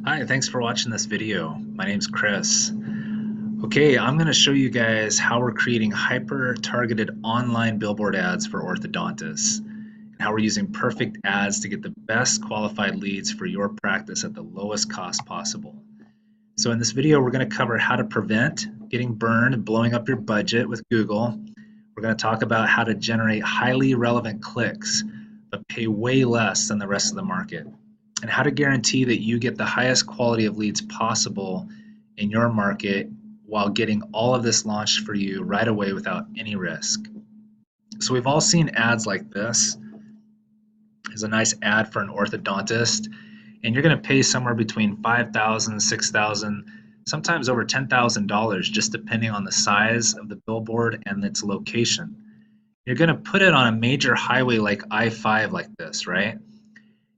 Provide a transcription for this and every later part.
Hi, thanks for watching this video. My name's Chris. Okay, I'm going to show you guys how we're creating hyper-targeted online billboard ads for orthodontists and how we're using perfect ads to get the best qualified leads for your practice at the lowest cost possible. So in this video, we're going to cover how to prevent getting burned and blowing up your budget with Google. We're going to talk about how to generate highly relevant clicks, but pay way less than the rest of the market, and how to guarantee that you get the highest quality of leads possible in your market while getting all of this launched for you right away without any risk. So we've all seen ads like this. There's a nice ad for an orthodontist, and you're going to pay somewhere between $5,000, $6,000, sometimes over $10,000, just depending on the size of the billboard and its location. You're going to put it on a major highway like I-5 like this, right?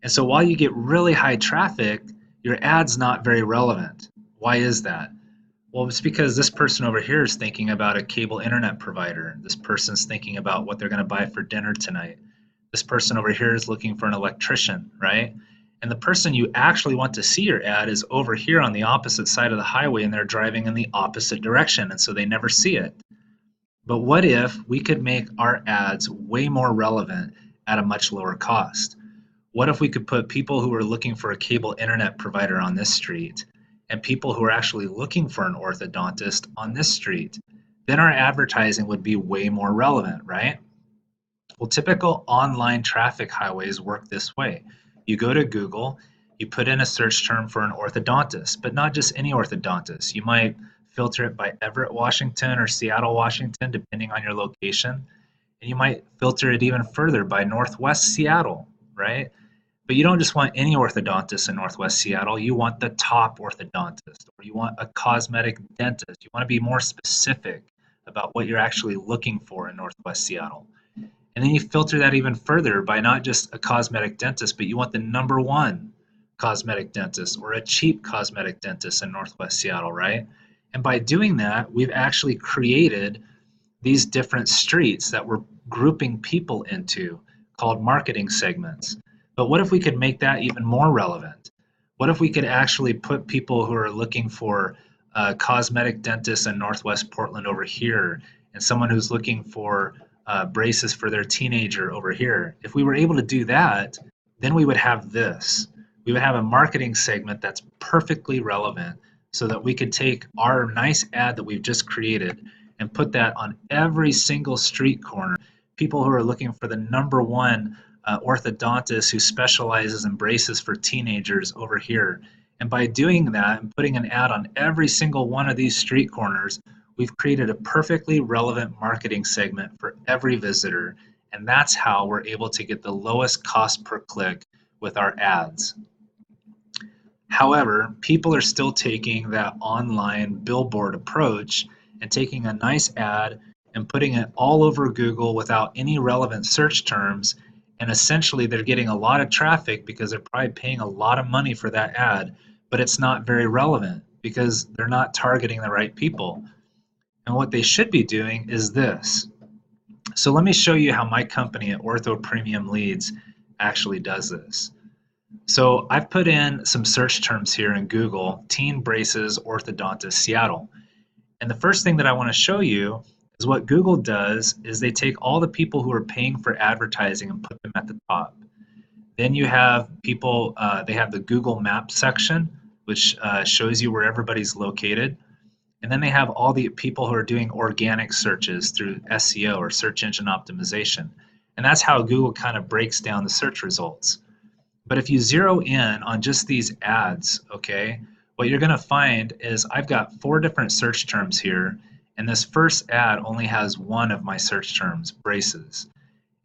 And so while you get really high traffic, your ad's not very relevant. Why is that? Well, it's because this person over here is thinking about a cable internet provider. This person's thinking about what they're going to buy for dinner tonight. This person over here is looking for an electrician, right? And the person you actually want to see your ad is over here on the opposite side of the highway, and they're driving in the opposite direction, and so they never see it. But what if we could make our ads way more relevant at a much lower cost? What if we could put people who are looking for a cable internet provider on this street and people who are actually looking for an orthodontist on this street? Then our advertising would be way more relevant, right? Well, typical online traffic highways work this way. You go to Google, you put in a search term for an orthodontist, but not just any orthodontist. You might filter it by Everett, Washington or Seattle, Washington, depending on your location. And you might filter it even further by Northwest Seattle, right? But you don't just want any orthodontist in Northwest Seattle. You want the top orthodontist, or you want a cosmetic dentist. You want to be more specific about what you're actually looking for in Northwest Seattle. And then you filter that even further by not just a cosmetic dentist, but you want the number one cosmetic dentist or a cheap cosmetic dentist in Northwest Seattle, right? And by doing that, we've actually created these different streets that we're grouping people into called marketing segments. But what if we could make that even more relevant? What if we could actually put people who are looking for a cosmetic dentist in Northwest Portland over here and someone who's looking for braces for their teenager over here? If we were able to do that, then we would have this. We would have a marketing segment that's perfectly relevant so that we could take our nice ad that we've just created and put that on every single street corner. People who are looking for the number one orthodontist who specializes in braces for teenagers over here. And by doing that and putting an ad on every single one of these street corners, we've created a perfectly relevant marketing segment for every visitor. And that's how we're able to get the lowest cost per click with our ads. However, people are still taking that online billboard approach and taking a nice ad and putting it all over Google without any relevant search terms. And essentially, they're getting a lot of traffic because they're probably paying a lot of money for that ad, but it's not very relevant because they're not targeting the right people. And what they should be doing is this. So let me show you how my company at Ortho Premium Leads actually does this. So I've put in some search terms here in Google, teen braces orthodontist Seattle. And the first thing that I want to show you is what Google does is they take all the people who are paying for advertising and put them at the top. Then you have people, they have the Google Maps section, which shows you where everybody's located. And then they have all the people who are doing organic searches through SEO or search engine optimization. And that's how Google kind of breaks down the search results. But if you zero in on just these ads, okay, what you're going to find is I've got 4 different search terms here, and this first ad only has one of my search terms, braces.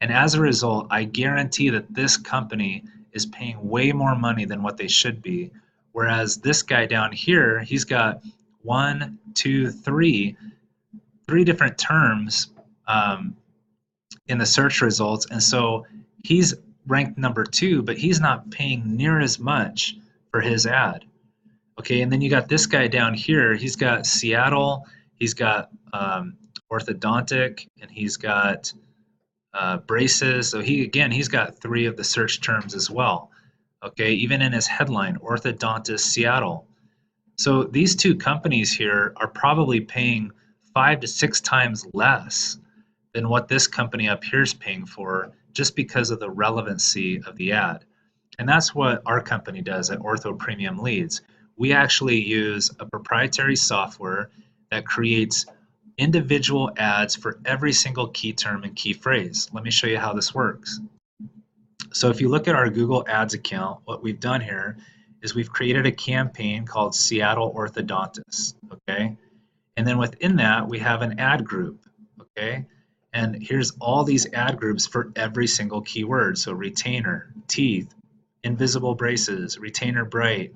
And as a result, I guarantee that this company is paying way more money than what they should be, whereas this guy down here, he's got 1, 2, 3 different terms in the search results, and so he's ranked number 2, but he's not paying near as much for his ad. Okay, and then you got this guy down here. He's got Seattle, he's got orthodontic, and he's got braces. So he's got 3 of the search terms as well. Okay, even in his headline, Orthodontist Seattle. So these two companies here are probably paying 5 to 6 times less than what this company up here is paying for just because of the relevancy of the ad. And that's what our company does at Ortho Premium Leads. We actually use a proprietary software that creates individual ads for every single key term and key phrase. Let me show you how this works. So if you look at our Google Ads account, what we've done here is we've created a campaign called Seattle Orthodontists, okay? And then within that, we have an ad group, okay? And here's all these ad groups for every single keyword. So retainer, teeth, invisible braces, retainer bright,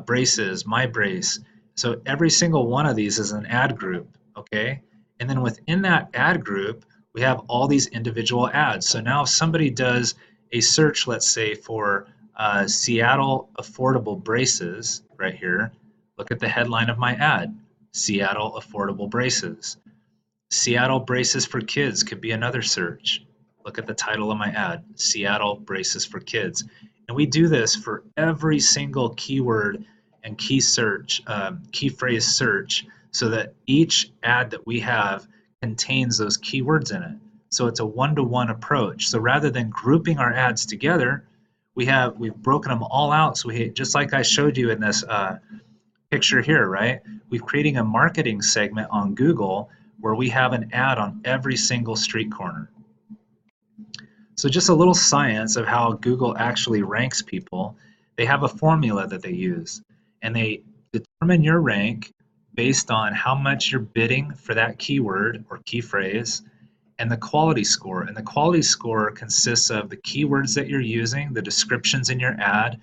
braces, my brace. So every single one of these is an ad group, okay? And then within that ad group, we have all these individual ads. So now if somebody does a search, let's say for Seattle affordable braces right here, look at the headline of my ad, Seattle affordable braces. Seattle braces for kids could be another search. Look at the title of my ad, Seattle braces for kids. And we do this for every single keyword and key search, key phrase search, so that each ad that we have contains those keywords in it. So it's a one-to-one approach. So rather than grouping our ads together, we've broken them all out. So just like I showed you in this picture here, right? We're creating a marketing segment on Google where we have an ad on every single street corner. So just a little science of how Google actually ranks people. They have a formula that they use, and they determine your rank based on how much you're bidding for that keyword or key phrase and the quality score. And the quality score consists of the keywords that you're using, the descriptions in your ad,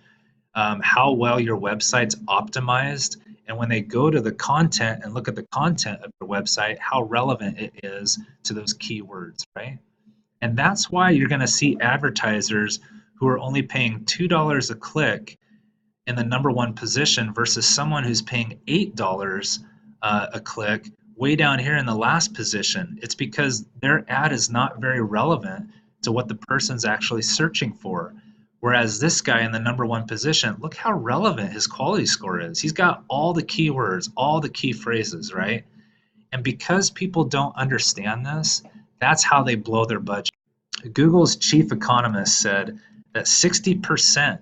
how well your website's optimized, and when they go to the content and look at the content of your website, how relevant it is to those keywords, right? And that's why you're going to see advertisers who are only paying $2 a click in the number one position versus someone who's paying $8 a click way down here in the last position. It's because their ad is not very relevant to what the person's actually searching for. Whereas this guy in the number one position, look how relevant his quality score is. He's got all the keywords, all the key phrases, right? And because people don't understand this, that's how they blow their budget. Google's chief economist said that 60%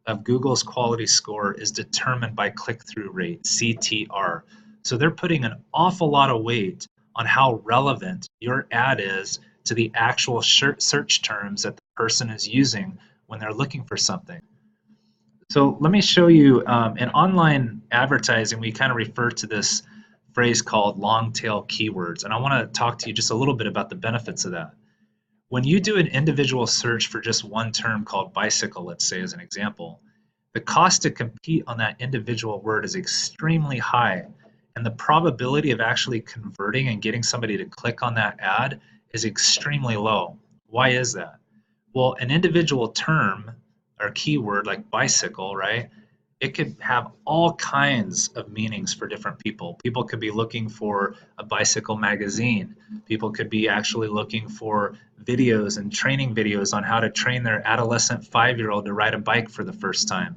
of Google's quality score is determined by click-through rate, CTR. So they're putting an awful lot of weight on how relevant your ad is to the actual search terms that the person is using when they're looking for something. So let me show you, in online advertising, we kind of refer to this phrase called long tail keywords. And I want to talk to you just a little bit about the benefits of that. When you do an individual search for just one term called bicycle, let's say as an example, the cost to compete on that individual word is extremely high. And the probability of actually converting and getting somebody to click on that ad is extremely low. Why is that? Well, an individual term or keyword like bicycle, right? It could have all kinds of meanings for different people. People could be looking for a bicycle magazine. People could be actually looking for videos and training videos on how to train their adolescent 5-year-old to ride a bike for the first time.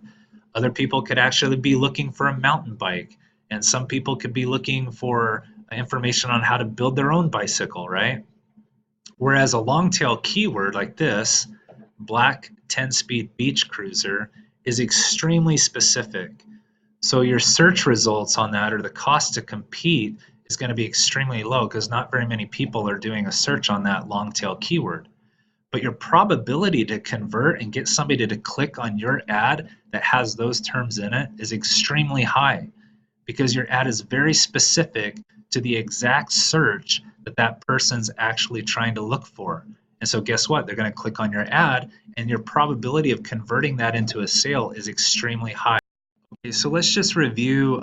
Other people could actually be looking for a mountain bike. And some people could be looking for information on how to build their own bicycle, right? Whereas a long tail keyword like this, black 10-speed beach cruiser, is extremely specific. So your search results on that, or the cost to compete, is going to be extremely low because not very many people are doing a search on that long tail keyword. But your probability to convert and get somebody to click on your ad that has those terms in it is extremely high because your ad is very specific to the exact search that that person's actually trying to look for. And so guess what? They're going to click on your ad, and your probability of converting that into a sale is extremely high. Okay, so let's just review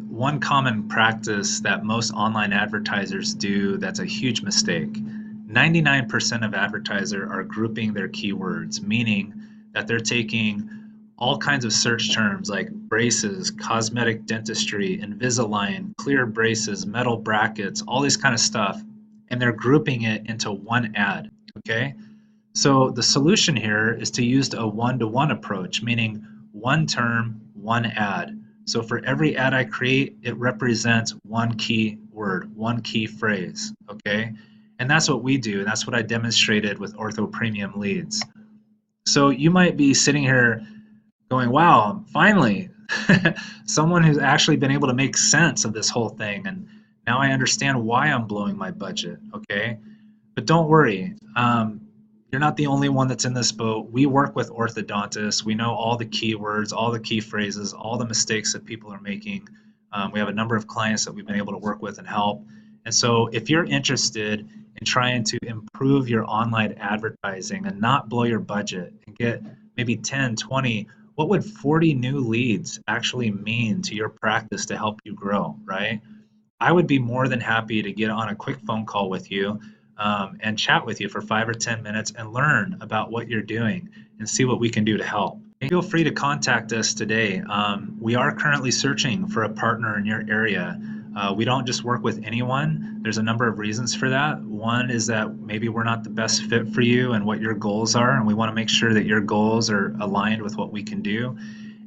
one common practice that most online advertisers do that's a huge mistake. 99% of advertisers are grouping their keywords, meaning that they're taking all kinds of search terms like braces, cosmetic dentistry, Invisalign, clear braces, metal brackets, all this kind of stuff, and they're grouping it into one ad, okay? So the solution here is to use a one-to-one approach, meaning one term, one ad. So for every ad I create, it represents one key word, one key phrase, okay? And that's what we do, and that's what I demonstrated with Ortho Premium Leads. So you might be sitting here going, wow, finally, someone who's actually been able to make sense of this whole thing. And now I understand why I'm blowing my budget, okay? But don't worry, you're not the only one that's in this boat. We work with orthodontists. We know all the keywords, all the key phrases, all the mistakes that people are making. We have a number of clients that we've been able to work with and help. And so if you're interested in trying to improve your online advertising and not blow your budget and get maybe 10, 20, what would 40 new leads actually mean to your practice to help you grow, right? I would be more than happy to get on a quick phone call with you and chat with you for 5 or 10 minutes and learn about what you're doing and see what we can do to help. Feel free to contact us today. We are currently searching for a partner in your area. We don't just work with anyone. There's a number of reasons for that. One is that maybe we're not the best fit for you and what your goals are, and we want to make sure that your goals are aligned with what we can do.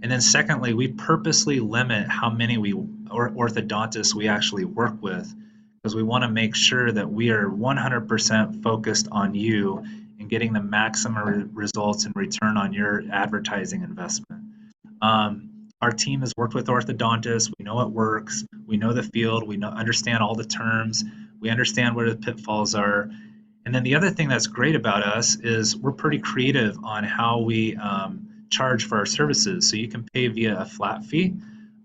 And then secondly, we purposely limit how many orthodontists we actually work with because we want to make sure that we are 100% focused on you and getting the maximum results and return on your advertising investment. Our team has worked with orthodontists. We know it works. We know the field. We understand all the terms. We understand where the pitfalls are. And then the other thing that's great about us is we're pretty creative on how we charge for our services. So you can pay via a flat fee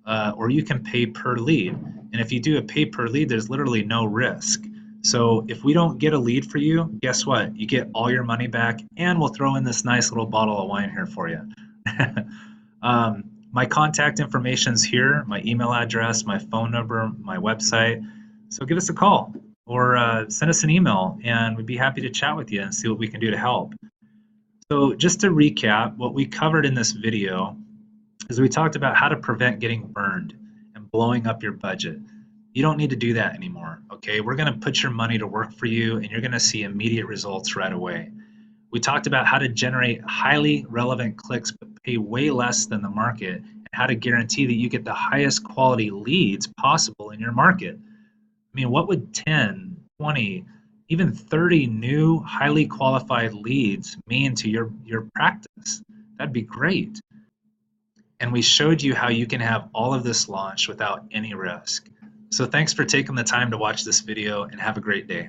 or you can pay per lead. And if you do a pay per lead, there's literally no risk. So if we don't get a lead for you, guess what? You get all your money back, and we'll throw in this nice little bottle of wine here for you. My contact information's here, my email address, my phone number, my website. So give us a call or send us an email, and we'd be happy to chat with you and see what we can do to help. So just to recap, what we covered in this video is we talked about how to prevent getting burned and blowing up your budget. You don't need to do that anymore, okay? We're gonna put your money to work for you and you're gonna see immediate results right away. We talked about how to generate highly relevant clicks but pay way less than the market and how to guarantee that you get the highest quality leads possible in your market. I mean, what would 10, 20, even 30 new highly qualified leads mean to your practice? That'd be great. And we showed you how you can have all of this launched without any risk. So thanks for taking the time to watch this video and have a great day.